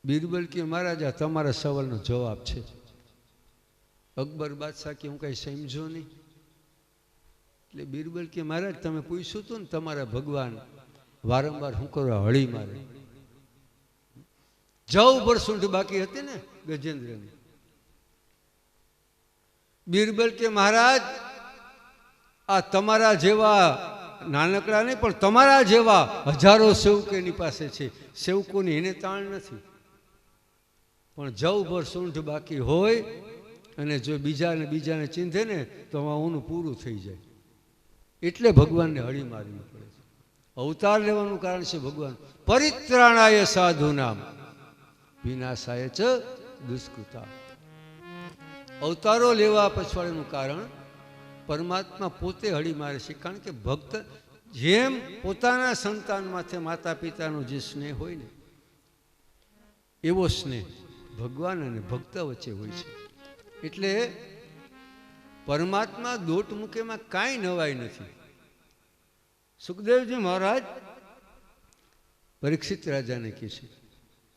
બીરબલ કે મહારાજા તમારા સવાલનો જવાબ છે. અકબર બાદશાહ કે હું કઈ સમજો નહીં. એટલે બીરબલ કે મહારાજ તમે પૂછ્યું હતું ને તમારા ભગવાન વારંવાર શું કરવા હળી મારે. જવ બરસુંઠ બાકી હતી ને ગજેન્દ્રની. બીરબલ કે મહારાજ આ તમારા જેવા નાનકડા નહીં પણ તમારા જેવા હજારો સેવકો એની પાસે છે. સેવકોની એને તાણ નથી, પણ જવભર સૂંઢ બાકી હોય અને જો બીજાને ચીંધે ને તો આનું પૂરું થઈ જાય. એટલે ભગવાનને હળી મારવી પડે છે. અવતાર લેવાનું કારણ છે ભગવાન પરિત્રાણાય સાધુનામ વિનાશાય ચ દુષ્કૃતા. અવતારો લેવા પછવાડીનું કારણ પરમાત્મા પોતે હળી મારે છે. કારણ કે ભક્ત જેમ પોતાના સંતાન માથે માતા પિતાનો જે સ્નેહ હોય ને એવો સ્નેહ ભગવાન અને ભક્ત વચ્ચે હોય છે. એટલે પરમાત્મા દોટ મૂકેમાં કાંઈ નવાઈ નથી. સુખદેવજી મહારાજ પરીક્ષિત રાજાને કહે છે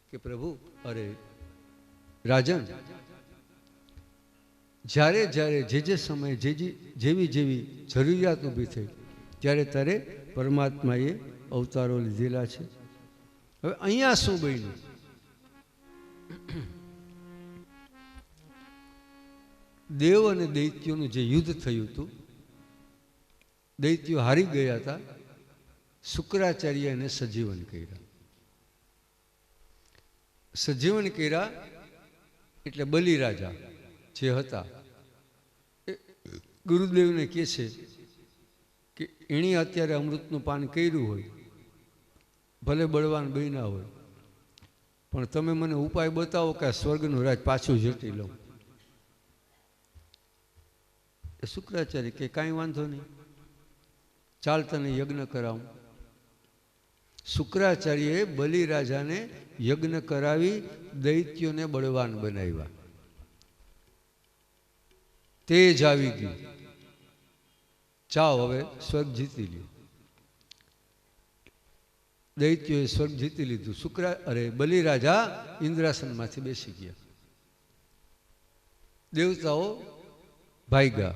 કે પ્રભુ અરે રાજન, જ્યારે જ્યારે જે સમયે જેવી જરૂરિયાત ઊભી થઈ ત્યારે તારે પરમાત્માએ અવતારો લીધેલા છે. હવે અહીંયા શું બન્યું? દેવ અને દૈત્યોનું જે યુદ્ધ થયું હતું, દૈત્યો હારી ગયા હતા. શુક્રાચાર્ય એને સજીવન કર્યા. સજીવન કર્યા એટલે બલિરાજા જે હતા એ ગુરુદેવને કહે છે કે એણે અત્યારે અમૃતનું પાન કર્યું હોય, ભલે બળવાન બન્યા હોય, પણ તમે મને ઉપાય બતાવો કે આ સ્વર્ગનું રાજ પાછું ઝડપી લઉં. એ શુક્રાચાર્ય કે કાંઈ વાંધો નહીં, ચાલ તને યજ્ઞ કરાવું. શુક્રાચાર્યએ બલિરાજાને યજ્ઞ કરાવી દૈત્યોને બળવાન બનાવ્યા. તેજ આવી ગયું. ચાઓ હવે સ્વર્ગ જીતી લ્યો. દૈત્યોએ સ્વર્ગ જીતી લીધું. બલિરાજા ઇન્દ્રાસનમાંથી બેસી ગયા. દેવતાઓ ભાગ્યા.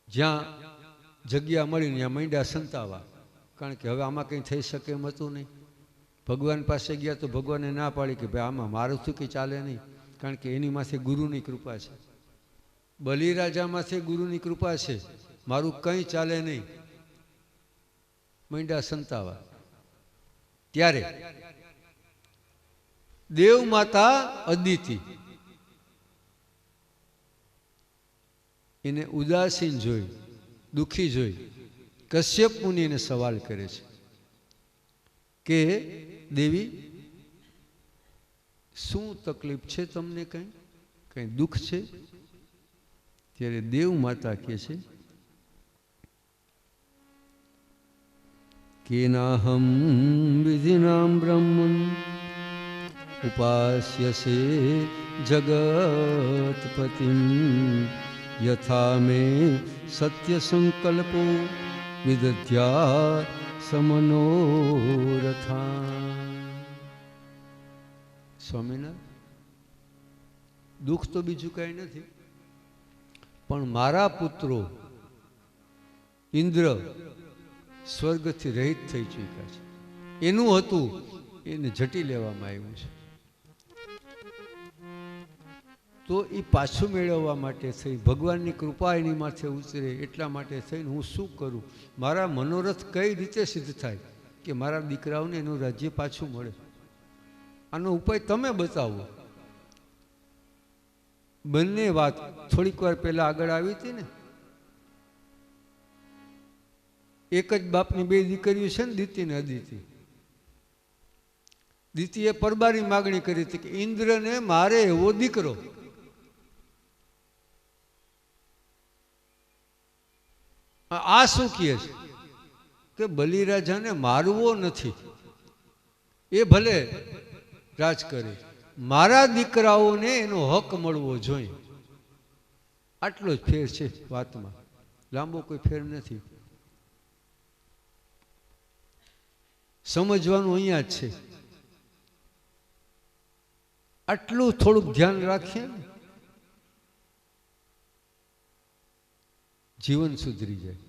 જ્યાં જગ્યા મળી ત્યાં માંડ્યા સંતાવા. કારણ કે હવે આમાં કંઈ થઈ શકે એમ હતું નહીં. ભગવાન પાસે ગયા તો ભગવાને ના પાડી કે ભાઈ આમાં મારું શું કંઈ ચાલે નહીં. કારણ કે એની માથે ગુરુની કૃપા છે. બલિરાજા માથે ગુરુની કૃપા છે, મારું કંઈ ચાલે નહીં. માંડ્યા સંતાવા. ત્યારે દેવ માતા અદિતિ એને ઉદાસીન જોઈ, દુઃખી જોઈ કશ્યપ મુનિને સવાલ કરે છે કે દેવી શું તકલીફ છે તમને? કંઈ દુઃખ છે? ત્યારે દેવ માતા કહે છે કેનાહમ વિધિનામ બ્રહ્મન ઉપાસ્યસે જગતપતિમ યથા મે સત્ય સંકલ્પો વિદધ્યા સમનોરથા. સ્વામિનારાયણ, દુઃખ તો બીજું કાંઈ નથી, પણ મારા પુત્રો ઇન્દ્ર સ્વર્ગથી રહિત થઈ ચૂક્યા છે. એનું હતું એને ઝટી લેવામાં આવ્યું છે. તો એ પાછું મેળવવા માટે થઈ ભગવાનની કૃપા એની માથે ઉતરે એટલા માટે થઈને હું શું કરું? મારા મનોરથ કઈ રીતે સિદ્ધ થાય કે મારા દીકરાઓને એનું રાજ્ય પાછું મળે? આનો ઉપાય તમે બતાવો. બંને વાત થોડીક વાર પહેલા આગળ આવી હતી ને. એક જ બાપની બે દીકરીઓ છે ને, દિતિ ને અદિતિ. દિતિએ પરબારી માગણી કરી હતી કે ઇન્દ્રને મારે એવો દીકરો. આ શું કહે છે કે બલિરાજાને મારવો નથી, એ ભલે રાજ કરે, મારા દીકરાઓને એનો હક મળવો જોઈએ. આટલો જ ફેર છે વાતમાં, લાંબો કોઈ ફેર નથી. સમજવાનું અહીંયા જ છે. આટલું થોડુંક ધ્યાન રાખીએ ને, જીવન સુધરી જાય.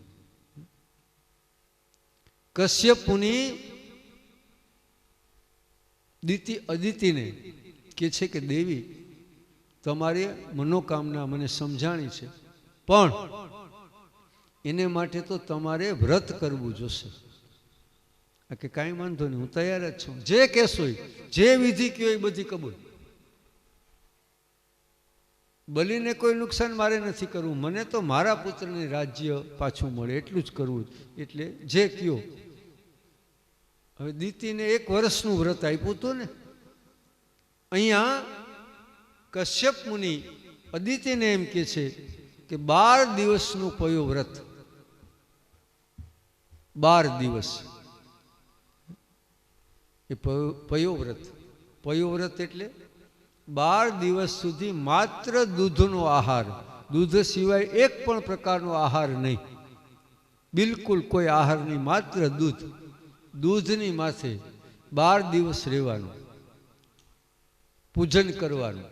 કશ્યપ મુનિ અદિતિને કે છે કે દેવી, તમારી મનોકામના મને સમજાણી છે, પણ એને માટે તો તમારે વ્રત કરવું જોશે. કે કાંઈ વાંધો નહીં, હું તૈયાર જ છું, જે કહેશો જે વિધિ કહો એ બધી કબૂલ. બલીને કોઈ નુકસાન મારે નથી કરવું, મને તો મારા પુત્રને રાજ્ય પાછું મળે એટલું જ કરવું, એટલે જે કયો. હવે દીતીને 1 વર્ષનું વ્રત આપ્યું હતું ને, અહીંયા કશ્યપ મુનિ અદિતિને એમ કે છે કે 12 દિવસનું પયો વ્રત. 12 દિવસ એ પયો વ્રત. પયો વ્રત એટલે 12 દિવસ સુધી માત્ર દૂધનો આહાર, દૂધ સિવાય એક પણ પ્રકારનો આહાર નહીં, બિલકુલ કોઈ આહાર નહીં, માત્ર દૂધ. દૂધની માથે 12 દિવસ રહેવાનું, પૂજન કરવાનું,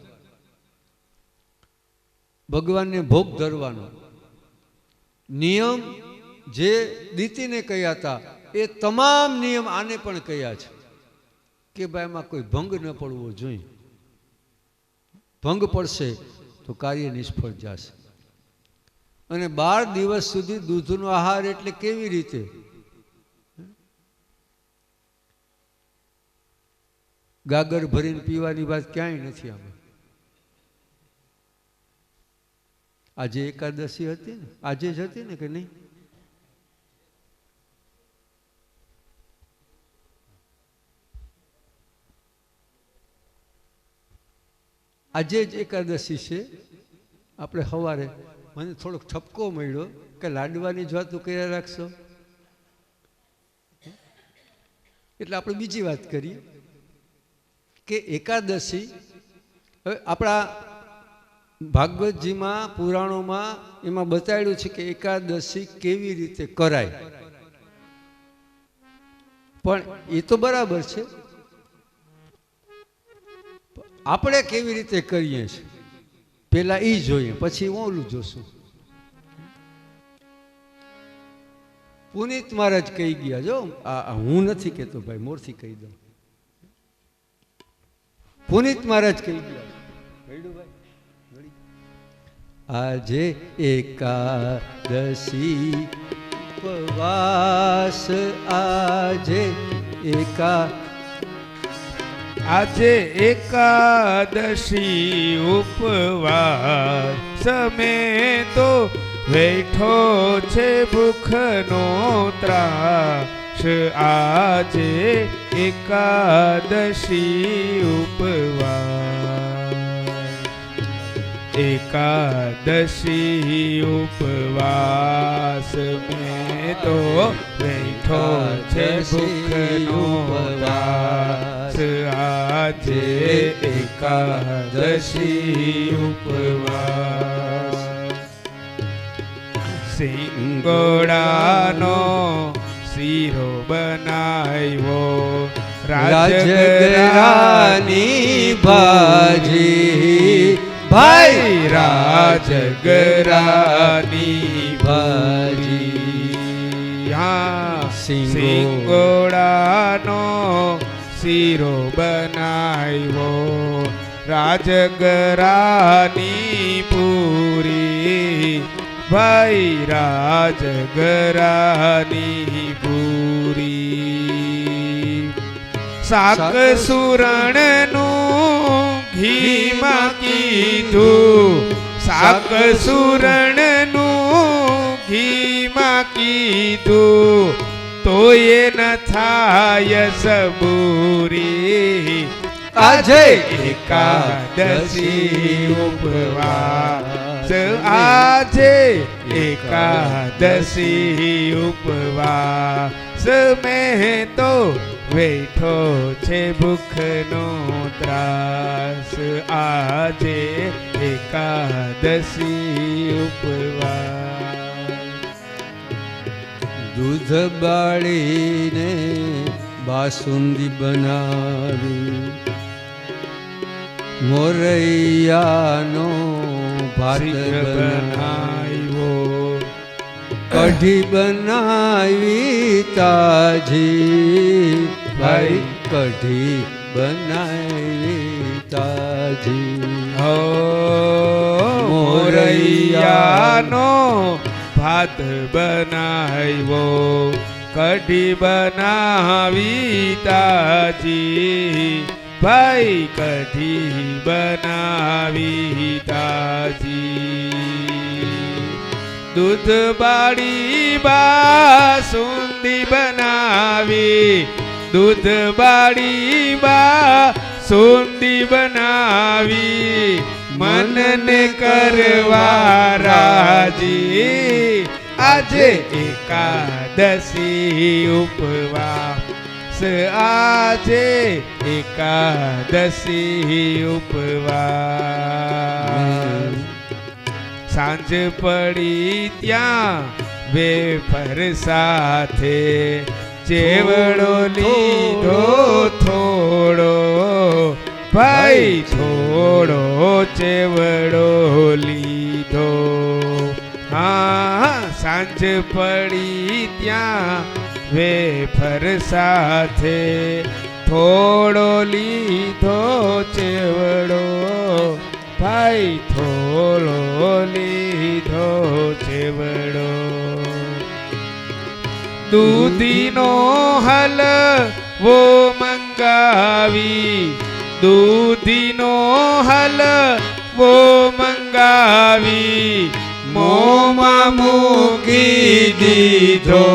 ભગવાનને ભોગ ધરવાનો. નિયમ જે દીતીને કહ્યા હતા એ તમામ નિયમ આને પણ કહ્યા છે કે ભાઈ એમાં કોઈ ભંગ ન પડવો જોઈએ. ભંગ પડશે તો કાર્ય નિષ્ફળ જશે. અને 12 દિવસ સુધી દૂધનો આહાર એટલે કેવી રીતે? ગાગર ભરીને પીવાની વાત ક્યાંય નથી. આમાં આજે એકાદશી હતી ને, આજે જ હતી ને કે નહીં? આજે જ એકાદશી છે. આપણે સવારે મને થોડોક ઠપકો મળ્યો કે લાડવાની જ વાતો કર્યા રાખશો, એટલે આપણે બીજી વાત કરીએ કે એકાદશી. હવે આપણા ભાગવતજીમાં, પુરાણોમાં એમાં બતાવ્યું છે કે એકાદશી કેવી રીતે કરાય. પણ એ તો બરાબર છે, આપણે કેવી રીતે કરીએ છીએ પેલા એ જોઈએ, પછી ઓલું જોશું. પુનિત મહારાજ કહી ગયા, જો હું નથી કહેતો ભાઈ, મોરથી કહી દઉં. પુનિત મહારાજ કહી ગયા, આજે એકાદશી ઉપવાસ, આજે એકાદશી ઉપવાસ, મેં તો બેઠો છે ભૂખનો ત્રાસ. આજે એકાદશી ઉપવાસ, એકાદશી ઉપવાસ, મેં તો બેઠો છે ભૂખનો ત્રાસ. આજે એકાદશી ઉપવાસ, સિંગોડાનો શીરો બનાવ્યો, રાજગરાની ભાજી, ભાઈ રાજગરાની ભાજી. હા, સિંગોડાનો શીરો બનાવ્યો, રાજગરાની પૂરી, ભાઈ રાજગરાની પૂરી. શાક સુરણનું ઘીમાં કીધું, શાક સુરણનું ઘીમાં કીધું, તોય ન થાય સબૂરી. આજે એકાદશી ઉપવાસ, આજે એકાદશી ઉપવાસ, મેં તો બેઠો છે ભૂખનો ત્રાસ. આજે એકાદશી ઉપવાસ. દૂધ બાળીને બાસુંદી બનાવી મોરૈયાનો ભાત બનાવ્યો કઢી બનાવી તાજી ભાઈ કઢી બનાવી તાજી હો મોરૈયાનો ભાત બનાવ્યો કઢી બનાવી તાજી ભાઈ કઢી બનાવી તાજી દૂધ બાળી બાસુંદી બનાવી દૂધ બાળી બાસુંદી બનાવી મનને કરવા રાજી આજે એકાદશી ઉપવાસ આજે એકાદશી ઉપવાસ સાંજ પડી ત્યાં વેફર સાથે ચેવડો લીધો થોડો ભાઈ થોડો ચેવડો લીધો હા સાંજ પડી ત્યાં વેફર સાથે થોડો લીધો ચેવડો ભાઈ થોડો લીધો ચેવડો દૂધીનો હલવો મંગાવી દૂધીનો હલવો મંગાવી મોંમાં મૂકી દીધો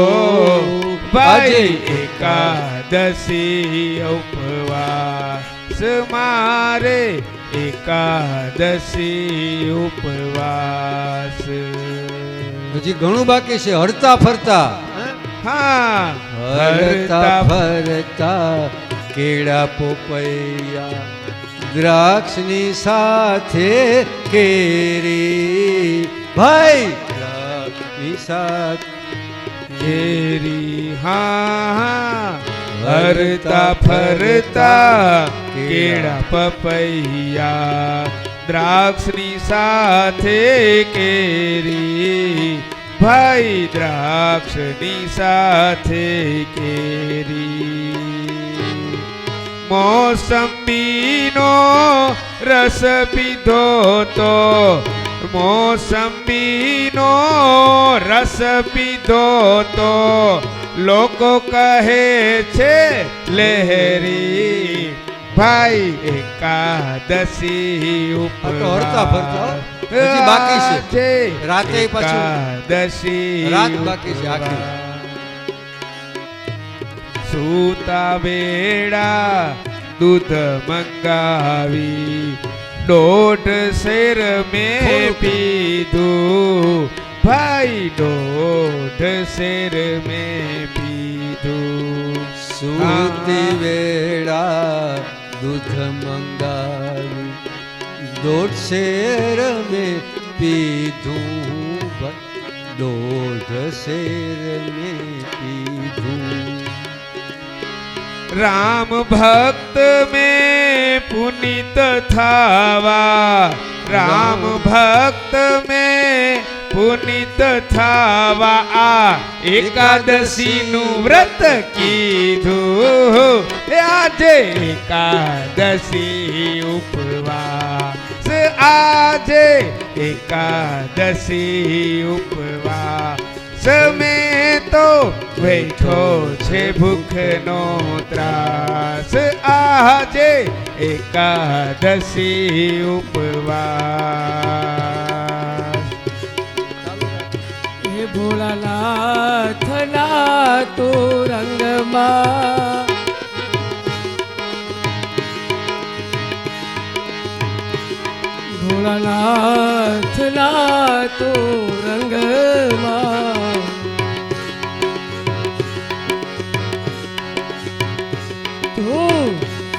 ભાઈ એકાદશી ઉપવાસ મારે એકાદશી ઉપવાસ હજી ઘણું બાકી છે હરતા ફરતા હા હરતા ફરતા કેળા પોપૈયા દ્રાક્ષની સાથે કેરી ભાઈ દ્રાક્ષની સાથે કેરી હા હરતા ફરતા કેળા પપૈયા દ્રાક્ષની સાથે કેરી ભાઈ દ્રાક્ષની સાથે કેરી મોસંબીનો રસ પીધો તો મોસંબીનો રસ પીધો તો લોકો કહે છે લહેરી ભાઈ એકાદશી હરતા ફરતા હજી બાકી છે રાતે પાછું એકાદશી રાત બાકી છે આખી સૂતા વેળા દૂધ મંગાવી દોઢ શેર મેં પીધું ભાઈ દોઢ શેર મેં પીધું સૂતી વેળા દૂધ મંગાવી દોઢ શેર મેં પીધું દોઢ શેર મેં પીધું રામ ભક્ત में पुनीत थावा राम भक्त में पुनीत थावा आ एकादशी नु व्रत कीधुं આજે એકાદશી ઉપવાસ આજે એકાદશી ઉપવાસ મેં તો બેઠો છે ભૂખનો ત્રાસ આજે એકાદશી ઉપવાસ હે ભોળાનાથ ના તો રંગમાં ભોળાનાથ ના તો રંગમાં તું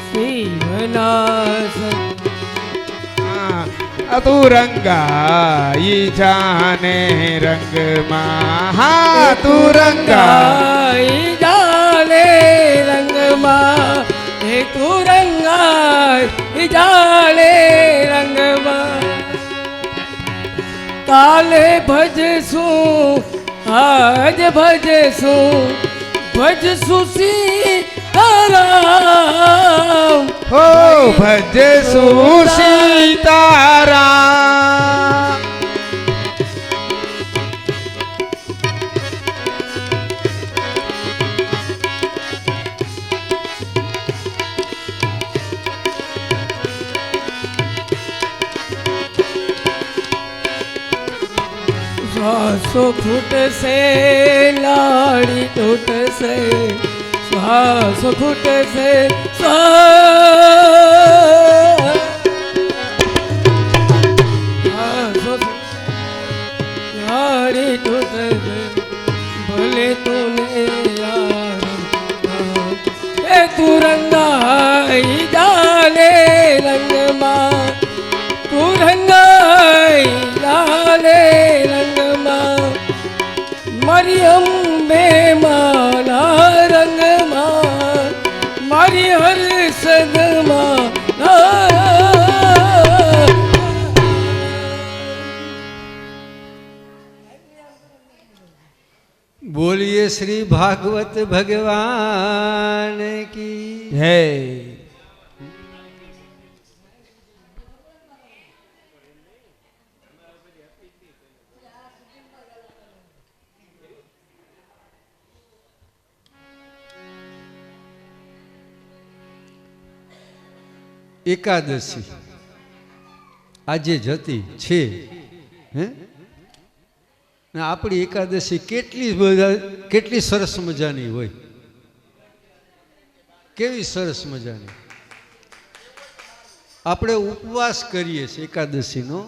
શિવનાથ તું રંગાઈ જાને રંગમાં હા તું રંગાઈ જાને રંગમાં તું રંગાઈ જાલે રંગમાં કાલે ભજશું આજ ભજશું ભજશું સીતારામ હો ભજશું સીતારામ શ્વાસો ખૂટશે લાડી તૂટશે શ્વાસો ખૂટશે શ્વાસો લાડી તૂટશે ભલે તુને યાર એ તું રંગાઈ જાલે રંગમાં તું રંગાઈ જાલે મારી અંબે માના રંગમાં મારી હર્ષદમાં બોલીએ શ્રી ભાગવત ભગવાન કી હે એકાદશી આજે જ હતી છે હે ને આપણી એકાદશી કેટલી સરસ મજાની હોય, કેવી સરસ મજાની. આપણે ઉપવાસ કરીએ છીએ એકાદશીનો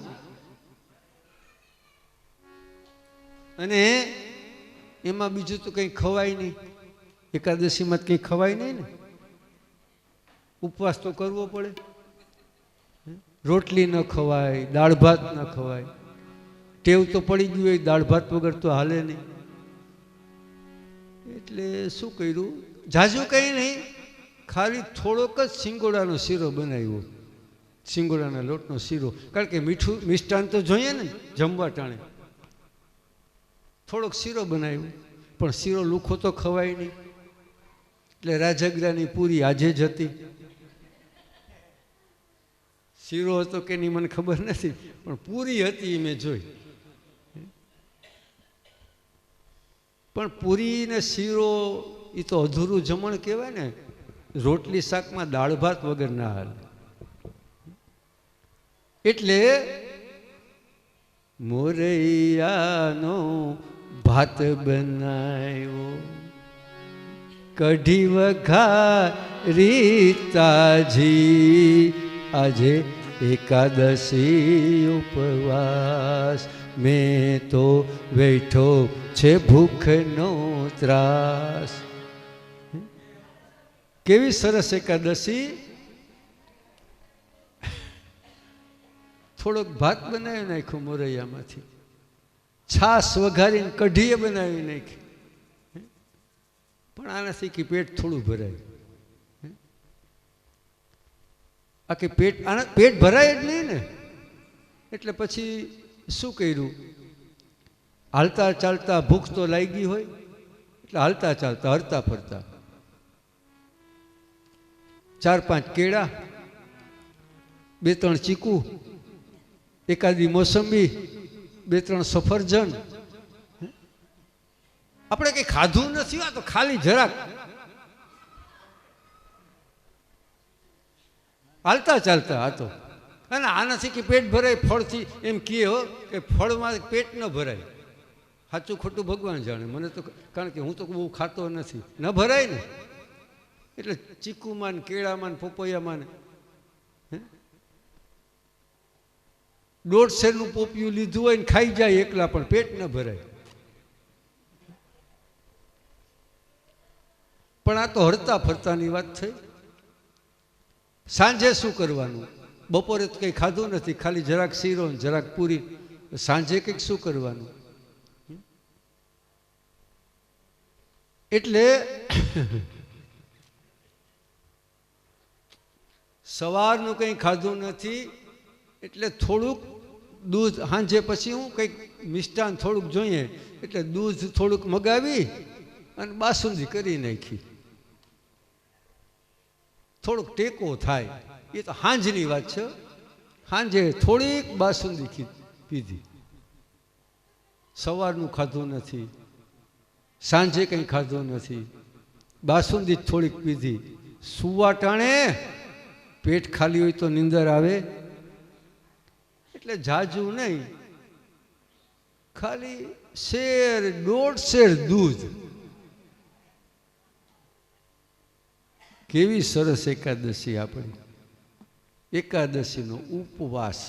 અને એમાં બીજું તો કંઈ ખવાય નહીં. એકાદશીમાં કંઈ ખવાય નહીં ને, ઉપવાસ તો કરવો પડે. રોટલી ન ખવાય, દાળ ભાત ન ખવાય. ટેવ તો પડી ગયું હોય, દાળ ભાત વગર તો હાલે નહીં. એટલે શું કર્યું, ઝાઝું કંઈ નહીં, ખાલી થોડોક જ સિંગોડાનો શીરો બનાવ્યો, સિંગોડાના લોટનો શીરો. કારણ કે મીઠું મિષ્ટાન તો જોઈએ ને જમવા ટાણે. થોડોક શીરો બનાવ્યો, પણ શીરો લુખો તો ખવાય નહીં. એટલે રાજગરાની પૂરી આજે જ હતી. શીરો હતો કે નહીં મને ખબર નથી, પણ પૂરી હતી મેં જોઈ. પણ પૂરી ને શીરો એ તો અધૂરું જમણ કહેવાય ને. રોટલી શાકમાં દાળ ભાત વગર ના હાલે. એટલે મોરૈયાનો ભાત બનાવ્યો, કઢી વઘારી તાજી, આજે એકાદશી ઉપવાસ, મેં તો બેઠો છે ભૂખનો ત્રાસ. કેવી સરસ એકાદશી. થોડોક ભાત બનાવી નાખ્યો મોરૈયામાંથી, છાશ વઘારીને કઢીએ બનાવી નાખી. પણ આનાથી કે પેટ થોડું ભરાય. આખી પેટ ભરાય જ નહીં ને. એટલે પછી શું કર્યું, હાલતા ચાલતા ભૂખ તો લાગી હોય એટલે હાલતા ચાલતા હરતા ફરતા 4-5 કેળા, 2-3 ચીકુ, એકાદી મોસંબી, 2-3 સફરજન. આપણે કંઈ ખાધું નથી, આ તો ખાલી જરાક હાલતા ચાલતા હતો. અને આનાથી કે પેટ ભરાય ફળથી, એમ કહે હો કે ફળમાં પેટ ન ભરાય. સાચું ખોટું ભગવાન જાણે, મને તો, કારણ કે હું તો બહુ ખાતો નથી, ન ભરાય ને. એટલે ચીકુમાં ને કેળામાં ને પપૈયામાં ને 1.5 શેરનું પોપિયું લીધું હોય ને ખાઈ જાય એકલા, પણ પેટ ન ભરાય. પણ આ તો હરતા ફરતાની વાત થઈ. સાંજે શું કરવાનું, બપોરે તો કંઈ ખાધું નથી, ખાલી જરાક શીરો ને જરાક પૂરી. સાંજે કંઈક શું કરવાનું. એટલે સવારનું કંઈ ખાધું નથી એટલે થોડુંક દૂધ, સાંજે પછી હું કંઈક મિષ્ટાન થોડુંક જોઈએ એટલે દૂધ થોડુંક મગાવી અને બાસુંદી કરી નાખી, થોડોક ટેકો થાય. એ તો સાંજની વાત છે. સાંજે થોડીક બાસુંદી પીધી, સવારનું ખાધું નથી, સાંજે કંઈ ખાધું નથી, બાસુંદી થોડીક પીધી. સુવા ટાણે પેટ ખાલી હોય તો નીંદર આવે, એટલે જાજુ નહીં, ખાલી 1.5 શેર દૂધ. કેવી સરસ એકાદશી આપણી, એકાદશીનો ઉપવાસ.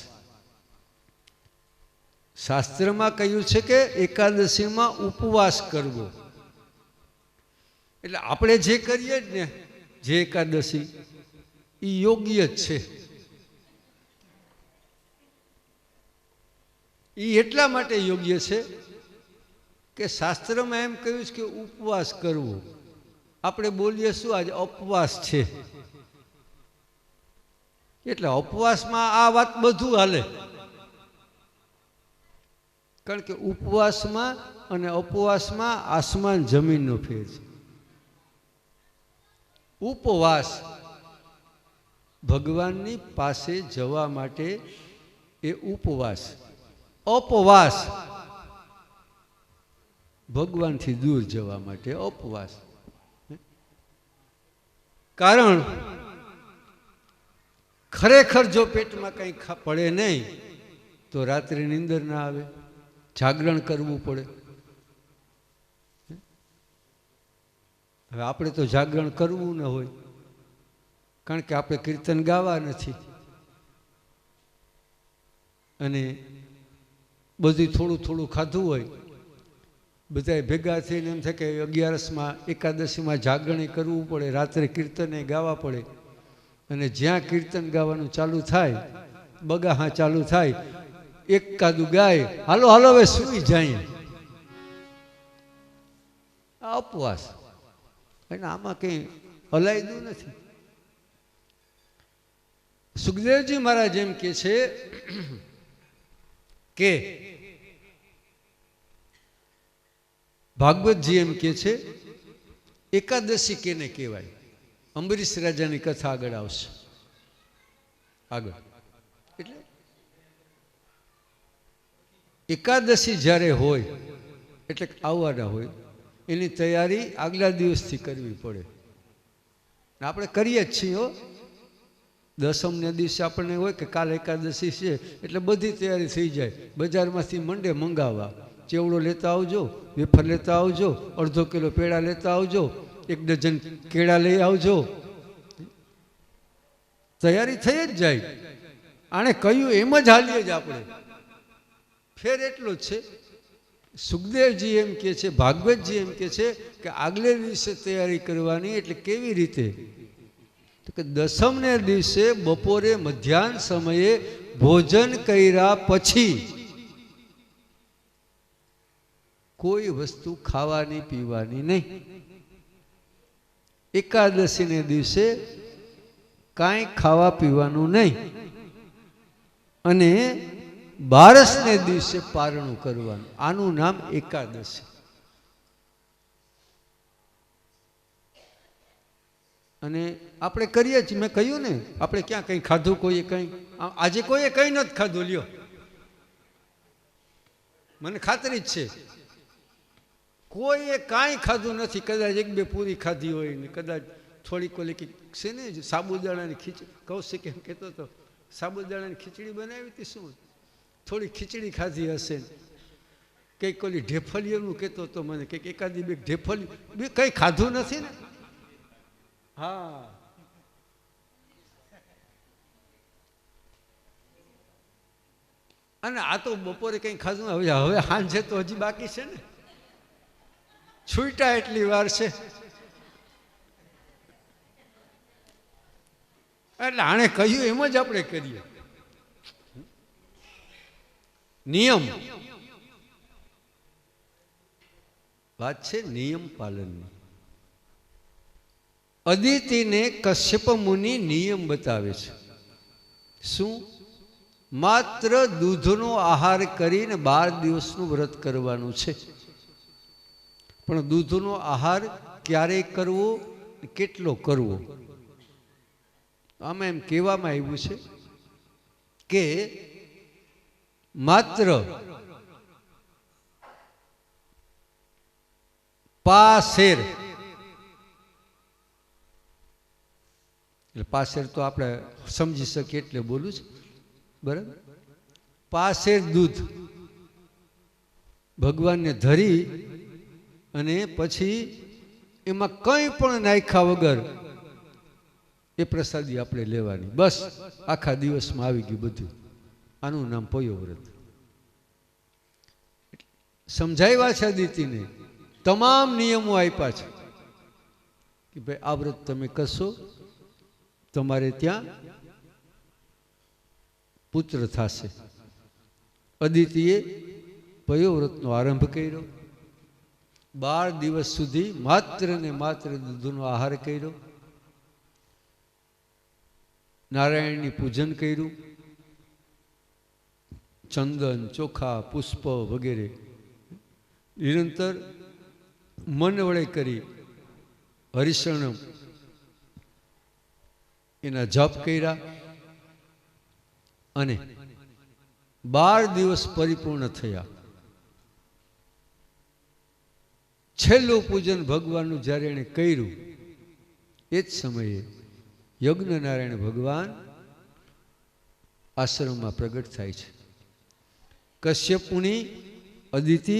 શાસ્ત્રમાં કહ્યું છે કે એકાદશીમાં ઉપવાસ કરવો. એટલે આપણે જે કરીએ જ ને, જે એકાદશી એ યોગ્ય જ છે. એ એટલા માટે યોગ્ય છે કે શાસ્ત્રમાં એમ કહ્યું છે કે ઉપવાસ કરવો. આપણે બોલીએ શું, આજે ઉપવાસ છે, એટલે ઉપવાસમાં આ વાત બધું હાલે. કારણ કે ઉપવાસમાં અને ઉપવાસમાં આસમાન જમીનનો ફેર છે. ઉપવાસ ભગવાનની પાસે જવા માટે એ ઉપવાસ. અપવાસ ભગવાનથી દૂર જવા માટે અપવાસ. કારણ ખરેખર જો પેટમાં કંઈ પડે નહીં તો રાત્રે નીંદર ના આવે, જાગરણ કરવું પડે. હવે આપણે તો જાગરણ કરવું ન હોય, કારણ કે આપણે કીર્તન ગાવા નથી, અને બધું થોડું થોડું ખાધું હોય. બધા ભેગા થઈને એમ થાય કે 11સમાં એકાદશીમાં જાગરણે કરવું પડે, રાત્રે કીર્તને ગાવા પડે. અને જ્યાં કીર્તન ગાવાનું ચાલુ થાય, બગાહા ચાલુ થાય, એકાદું ગાય, હાલો હાલો હવે સૂઈ જાય. આ ઉપવાસ. અને આમાં કંઈ હલાયદું નથી. સુખદેવજી મહારાજ એમ કે છે કે ભાગવતજી એમ કે છે એકાદશી કેને કહેવાય. અંબરીશ રાજાની કથા આગળ આવશે. આગળ એટલે એકાદશી જ્યારે હોય એટલે આવવાના હોય, એની તૈયારી આગલા દિવસથી કરવી પડે. આપણે કરીએ જ છીએ. દસમને દિવસે આપણને હોય કે કાલ એકાદશી છે એટલે બધી તૈયારી થઈ જાય. બજારમાંથી મંડે મંગાવવા, ચેવડો લેતા આવજો, વેફર લેતા આવજો, અડધો કિલો પેડા લેતા આવજો, 1 ડઝન કેળા લઈ આવજો. તૈયારી થઈ જ જાય. આણે કહ્યું એમ જ હાલીએ જ આપણે. ફેર એટલો જ છે. સુખદેવજી એમ કે છે, ભાગવતજી એમ કે છે કે આગલે દિવસે તૈયારી કરવાની. એટલે કેવી રીતે? તો કે દસમને દિવસે બપોરે મધ્યાહન સમયે ભોજન કર્યા પછી કોઈ વસ્તુ ખાવાની પીવાની નહીં. એકાદશીને દિવસે કાંઈ ખાવા પીવાનું નહીં. અને 12ને દિવસે પારણું કરવાનું. આનું નામ એકાદશી. અને આપણે કરીએ છીએ. મેં કહ્યું ને, આપણે ક્યાં કંઈ ખાધું? કોઈએ કંઈ? આજે કોઈએ કંઈ નથી ખાધું. લ્યો, મને ખાતરી જ છે કોઈએ કાંઈ ખાધું નથી. કદાચ 1-2 પૂરી ખાધી હોય ને કદાચ થોડીક ઓલી છે ને સાબુદાણાની ખીચડી. કૌશિક એમ કહેતો હતો સાબુદાણાની ખીચડી બનાવી હતી. શું થોડી ખીચડી ખાધી હશે. કંઈક ઓલી ઢેફલીઓનું કહેતો હતો મને, કંઈક 1-2 ઢેફલી, કંઈ ખાધું નથી ને. હા, અને આ તો બપોરે કંઈ ખાધું. હવે સાંજે તો હજી બાકી છે ને. છૂટા એટલી વાર છે. એટલે આણે કહ્યું એમ જ આપણે કરીએ. નિયમ વાત છે, નિયમ પાલનની. અદિતિને કશ્યપ મુનિ નિયમ બતાવે છે. શું? માત્ર દૂધનો આહાર કરીને 12 દિવસનું વ્રત કરવાનું છે. પણ દૂધનો આહાર ક્યારે કરવો, કેટલો કરવો, આમાં એમ કહેવામાં આવ્યું છે કે માત્ર પાસેર, એટલે પાસેર તો આપણે સમજી શકીએ એટલે બોલું છે, બરાબર? પાસેર દૂધ ભગવાનને ધરી અને પછી એમાં કંઈ પણ નાખ્યા વગર એ પ્રસાદી આપણે લેવાની. બસ આખા દિવસમાં આવી ગયું બધું. આનું નામ પયો વ્રત. સમજાવ્યા છે અદિતિને, તમામ નિયમો આપ્યા છે કે ભાઈ આ વ્રત તમે કરશો, તમારે ત્યાં પુત્ર થશે. અદિતિએ પયો વ્રતનો આરંભ કર્યો. 12 દિવસ સુધી માત્ર ને માત્ર દૂધનો આહાર કર્યો, નારાયણની પૂજન કર્યું, ચંદન, ચોખા, પુષ્પ વગેરે નિરંતર મન વડે કરી હરિશરણ એના જપ કર્યા અને 12 દિવસ પરિપૂર્ણ થયા. છેલ્લું પૂજન ભગવાનનું જ્યારે એણે કર્યું એ જ સમયે યજ્ઞનારાયણ ભગવાન આશ્રમમાં પ્રગટ થાય છે. કશ્યપ મુનિ, અદિતિ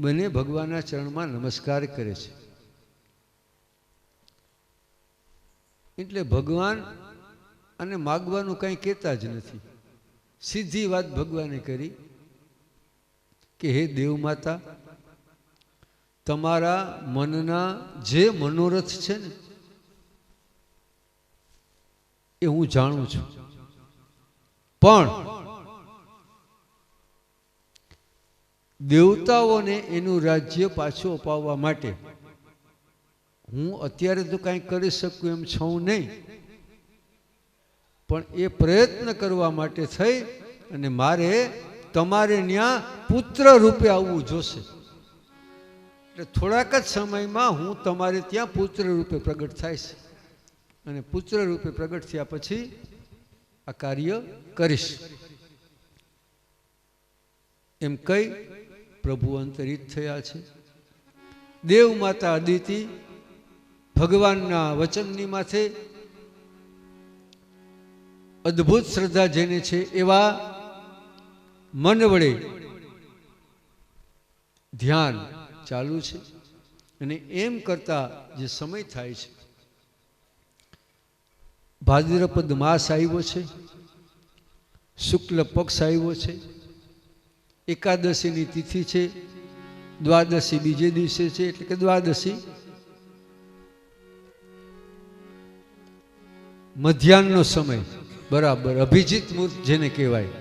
બંને ભગવાનના ચરણમાં નમસ્કાર કરે છે. એટલે ભગવાન અને માગવાનું કંઈ કહેતા જ નથી. સીધી વાત ભગવાને કરી કે હે દેવ માતા, તમારા મનના જે મનોરથ છે ને એ હું જાણું છું, પણ દેવતાઓને એનું રાજ્ય પાછું અપાવવા માટે હું અત્યારે તો કાંઈ કરી શકું એમ છું નહીં, પણ એ પ્રયત્ન કરવા માટે થઈ અને મારે તમારે ત્યાં પુત્ર રૂપે આવવું જોશે. એટલે થોડાક જ સમયમાં હું તમારે ત્યાં પુત્ર રૂપે પ્રગટ થાય છે અને પુત્ર રૂપે પ્રગટ થયા પછી આ કાર્ય કરીશ એમ કહી પ્રભુ અંતરિત થયા છે. દેવ માતા અદિતિ ભગવાનના વચનની માથે અદ્ભુત શ્રદ્ધા જેને છે એવા મન વડે ધ્યાન ચાલુ છે અને એમ કરતા જે સમય થાય છે, ભાદ્રપદ માસ આવ્યો છે, શુક્લ પક્ષ આવ્યો છે, એકાદશીની તિથિ છે, દ્વાદશી બીજે દિવસે છે, એટલે કે દ્વાદશી, મધ્યાહનનો સમય બરાબર અભિજીત મુહૂર્ત જેને કહેવાય.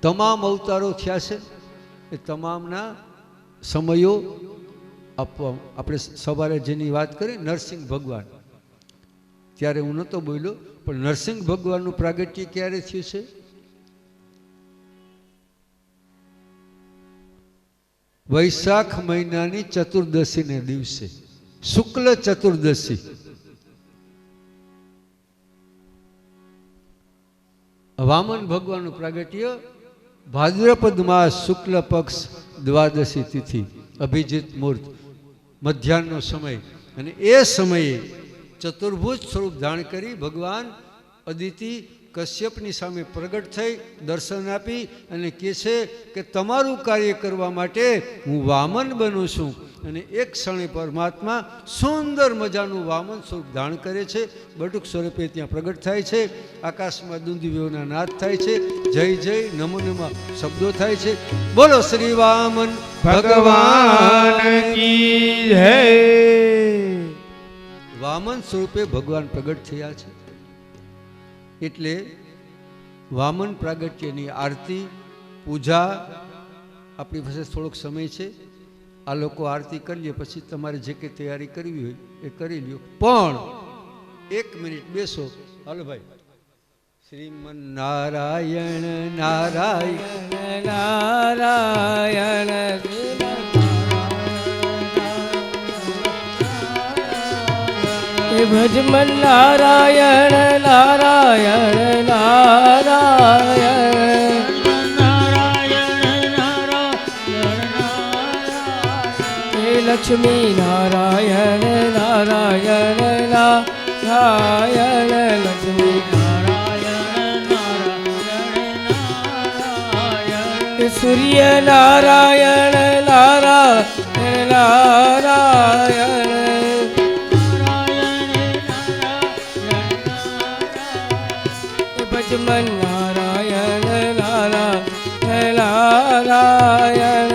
તમામ અવતારો થયા છે એ તમામના સમયો આપવા. આપણે સવારે જેની વાત કરી નરસિંહ ભગવાન, ત્યારે હું નહોતો બોલ્યો, પણ નરસિંહ ભગવાનનું પ્રાગટ્ય ક્યારે થયું છે? વૈશાખ મહિનાની ચતુર્દશીને દિવસે, શુક્લ ચતુર્દશી. વામન ભગવાનનું પ્રાગટ્ય ભાદ્રપદ માસ શુક્લ પક્ષ દ્વાદશી તિથિ અભિજીત મુહૂર્ત મધ્યાહનનો સમય. અને એ સમયે ચતુર્ભુજ સ્વરૂપ ધારણ કરી ભગવાન અદિતિ કશ્યપની સામે પ્રગટ થઈ દર્શન આપી અને કહે છે કે તમારું કાર્ય કરવા માટે હું વામન બનું છું. અને એક ક્ષણે પરમાત્મા સુંદર મજાનું વામન સ્વરૂપ ધારણ કરે છે, બટુક સ્વરૂપે ત્યાં પ્રગટ થાય છે. આકાશમાં દુંદીઓના નાદ થાય છે, જય જય નમો નમઃ શબ્દો થાય છે. બોલો શ્રી વામન ભગવાન કી જય. વામન સ્વરૂપે ભગવાન પ્રગટ થયા છે. એટલે વામન પ્રાગટ્યની આરતી પૂજા આપણી પાસે થોડોક સમય છે, આ લોકો આરતી કરી લે, પછી તમારે જે કંઈ તૈયારી કરવી હોય એ કરી લ્યો. પણ 1 મિનિટ બેસો. હાલો ભાઈ, શ્રીમન નારાયણ નારાયણ નારાયણ ભજમન નારાયણ નારાયણ નારાયણ લક્ષ્મી નારાયણ નારાયણ નારાયણ લક્ષ્મી સૂર્ય નારાયણ નારાયણ નારાયણ ભજમન નારાયણ નારાયણ નારાયણ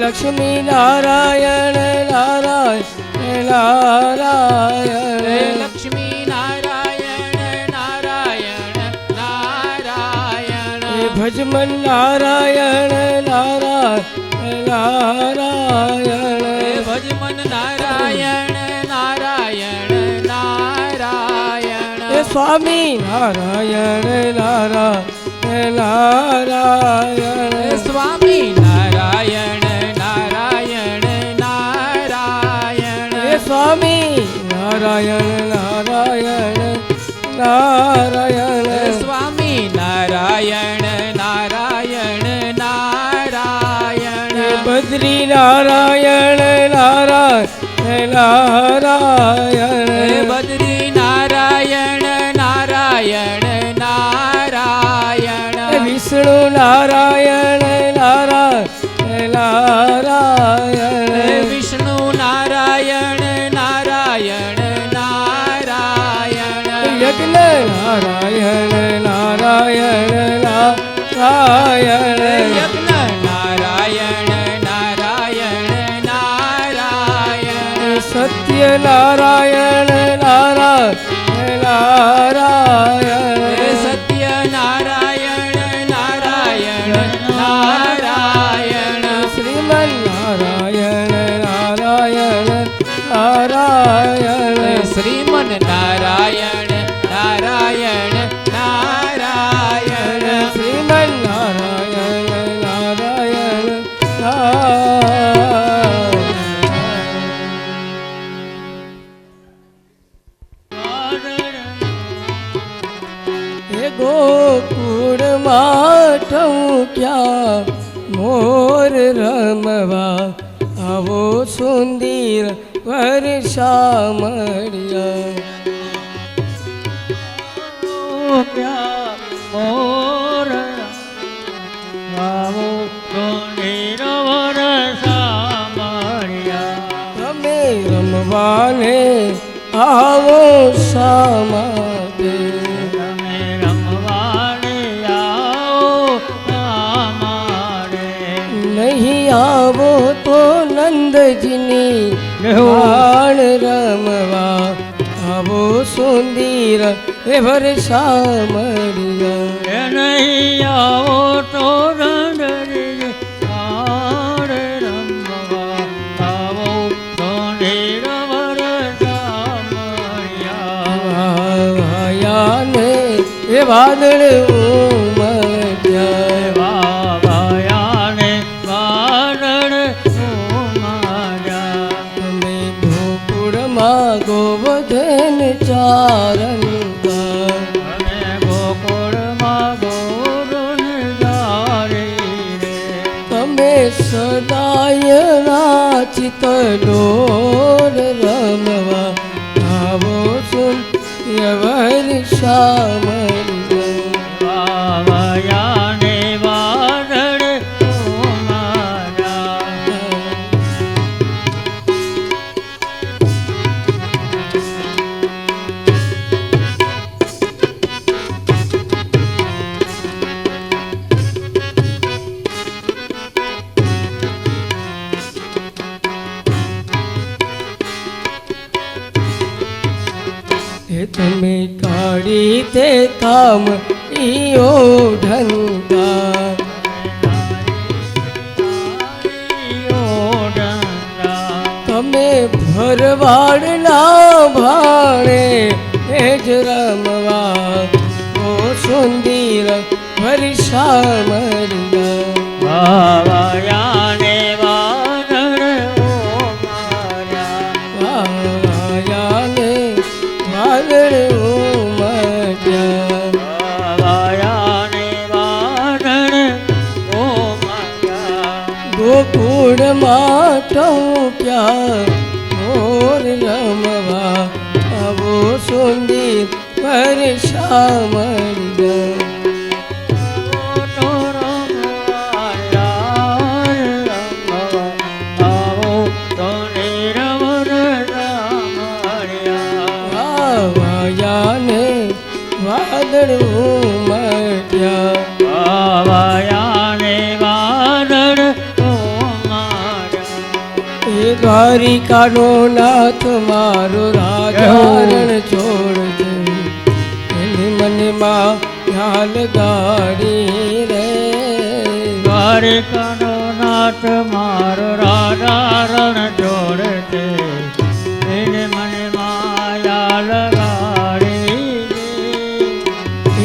લક્ષ્મી નારાયણ નારાયણ નારાયણ લક્ષ્મી નારાયણ નારાયણ નારાયણ ભજમન નારાયણ નારાયણ નારાયણ ભજમન નારાયણ નારાયણ નારાયણ સ્વામી નારાયણ નારાયણ નારાયણ સ્વામી નારાયણ નારાયણ નારાયણ સ્વામી નારાયણ નારાયણ નારાયણ સ્વામી નારાયણ નારાયણ નારાયણ બદ્રી નારાયણ નારાયણ નારાયણ બદ્રી નારાયણ નારાયણ નારાયણ વિષ્ણુ નારાયણ નારાયણ નારાયણ વિષ્ણુ નારાયણ નારાયણ નારાયણ યજ્ઞ નારાયણ નારાયણ નારાયણ યજ્ઞ નારાયણ નારાયણ નારાયણ સત્ય નારાયણ નારાયણ નારાયણ સત્ય નારાયણ નારાયણ નારાયણ શ્રીમન નારાયણ નારાયણ નારાયણ શ્રીમન નારાયણ નારાયણ નારાયણ શ્રીમન નારાયણ નારાયણ નારાયણ હે ગોકુળમાં ટહુક્યા મોર રમવા આવો સુંદર વર્ષા મળ્યા મોર આવો સુંદર વર્ષા મળ્યા તમે રમવાને આવો શા માટે તમે રમવાને આવો અમારે નહીં આવો તો નંદજીની વાણ રમવા આવો સુંદર એ વર્ષા મળ્યા નહીં આવો તો રંગરી આડ રમવા આવો સુંદર વર્ષા મળ્યા આયાને એ વાદળ ઉમટ્યા વાયાને વાદળ ઉમટ્યા તમે ગોકુળમાં ગોવર્ધન ચારણ અને ગોકુળમાં ગોરુન ગારી રે તમે સદાય નાચિત ડોર રમવા આવો સુંદર વર્ષા મળ્યા વાયાને વાદળ ઉમટ્યા હે તમે કાઢી તે કામ ઈઓ ઢંકા તમે ભરવાડના ભાણે એ જ રમવા ઓ સુંદર વર્ષા મરલા વાવાયાને વાદળ ઓ મારા વાયાને વાદળ ઉમટ્યા વાવાયાને વાદળ ઓ મારા ગોકુળમાં ટોક્યા મોર રમવા આવો સુંદર વર્ષા મરલા વાયાને વાદળ ઉમટ્યા વાવાયાને વાદળ ઓ મારા એ દ્વારિકાનો નાથ મારો રાજારણ છોડ છે એની મનમાં ખ્યાલ ગાડી રે દ્વારિકાનો નાથ મારો રાજા રણ જોડ છે એને મને માયા લગાડી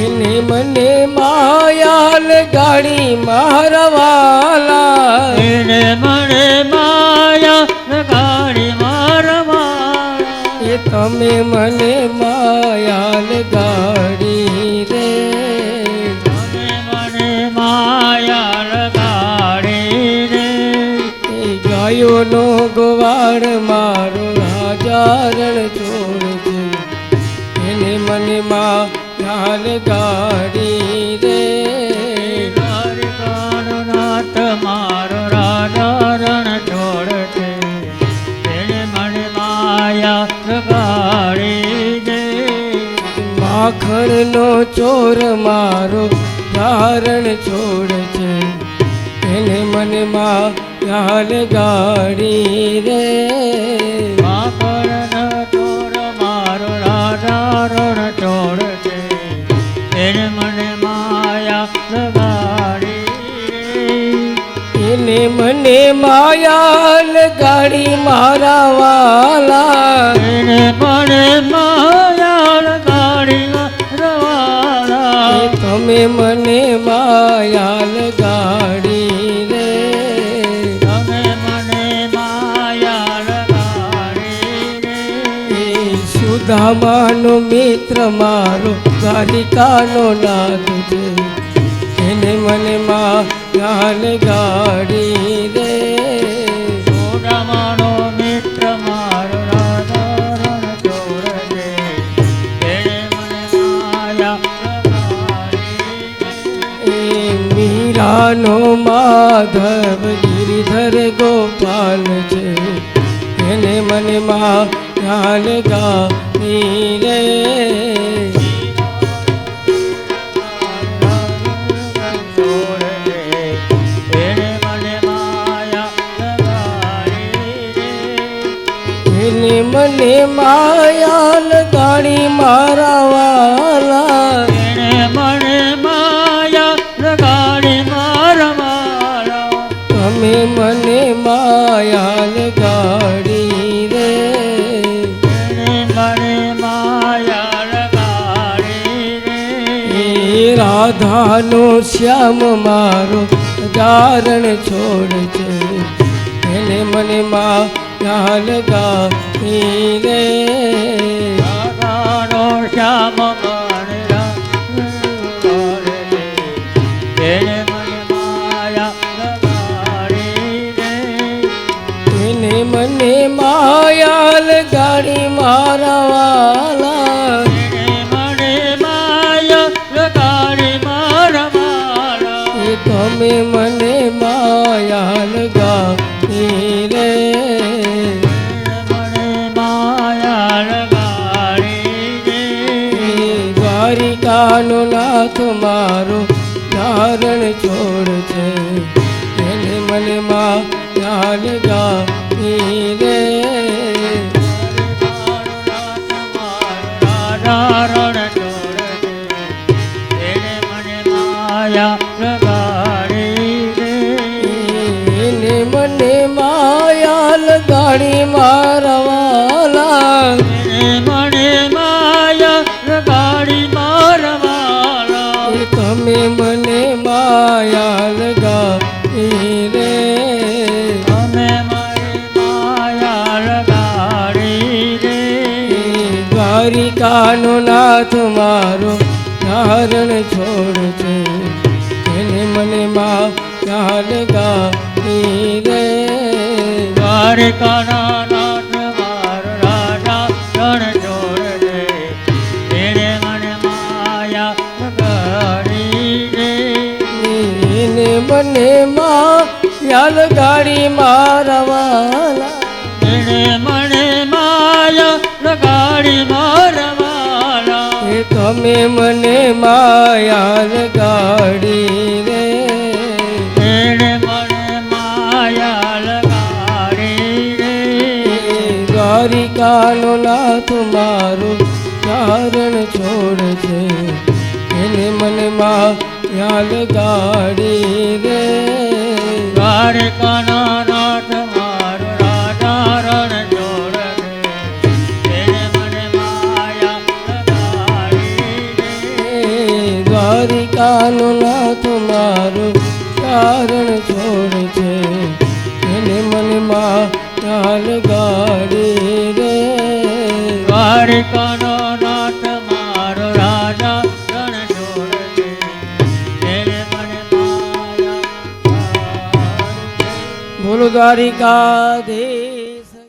એને મને માયા લગાડી મારા વાલા એને મને માયા લગાડી મારવા એ તમે મને માયા લગાડી રે તમે મને માયા લગાડી રે એ ગાયોનો ગોવાળ મારો રાજા રણ છોડ છે એને મને માયા લગાડી રે દ્વારિકાનો નાથ મારો રાજા રણ છોડ છે એને મને માયા લગાડી દે માખણનો ચોર મારો ધારણ છોડ છે એને મને માયા લગાડી રે માખણનો ચોર મારો રાજા રણ છોડ છે એને મને માયા લગાડી દે એને મને માયા લગાડી મારા વાલા એને મને માયા લગાડી રવાલા એ તમે મને માયા લગાડી રે તમે મને માયા લગાડી રે એ સુદામાનો મિત્ર મારો દ્વારિકાનો નાથ છે એને મને માયા લગાડી રે સોડામાનો મિત્ર મારો રાજા રણ છોડ છે એને મને માયા લગાડી એ મીરાનો માધવ ગિરિધર ગોપાલ છે એને મને માયા લગાડી રે એને મને માયા લગાડી મારા વાલા એને મને માયા લગાડી મારવા તમે મને માયા લગાડી રે એને મને માયા લગાડી રે એ રાધાનો શ્યામ મારો ધારણ છોડ છે એને મને માયા લગાડી રે રાધાનો શ્યામ મને એને મને માયા લગાડી રે એને મને માયા લગાડી મારા વાલા એને મને માયા લગાડી મારવા એ તમે મને માયા લગાડી રે મને માયા લગાડી દે એ દ્વારિકાનો નાથ મારો ધારણ છોડ છે એને મને માયા લગાડી રે રણ છોડ એને મને માયા લગાડી દે એને મને માયા યાલ ગાડી મારવાલા એને મને માયા લગાડી મારવાલા એ તમે મને માયા લગાડી રે તમે મારી માયા લગાડી રે દ્વારિકાનો નાથ મારો ધારણ છોડ છે એને મને માયા લગાડી રે દ્વારકાના નાથ મારો રાજા રણ છોડ દે એને મને માયા લગાડી રે એને મને માયા લગાડી મારવાલા એને મને માયા લગાડી મારવાલા એ તમે મને માયા લગાડી રે એને મને માયા લગાડી રે દ્વારિકાનો નાથ મારો ચારણ છોડ છે એને મને માયા લગાડી રે દ્વારકાના નાથ મારો રાજા રણ છોડ દે એને મને માયા લગાડી રે દ્વારિકાનો નાથ મારો ચારણ છોડ છે એને મને માયા લગાડી રે દ્વારકાનો નાથ મારો રાજા રણ છોડ દે એને મને માયા લગાડી રે. બોલો દ્વારિકા દે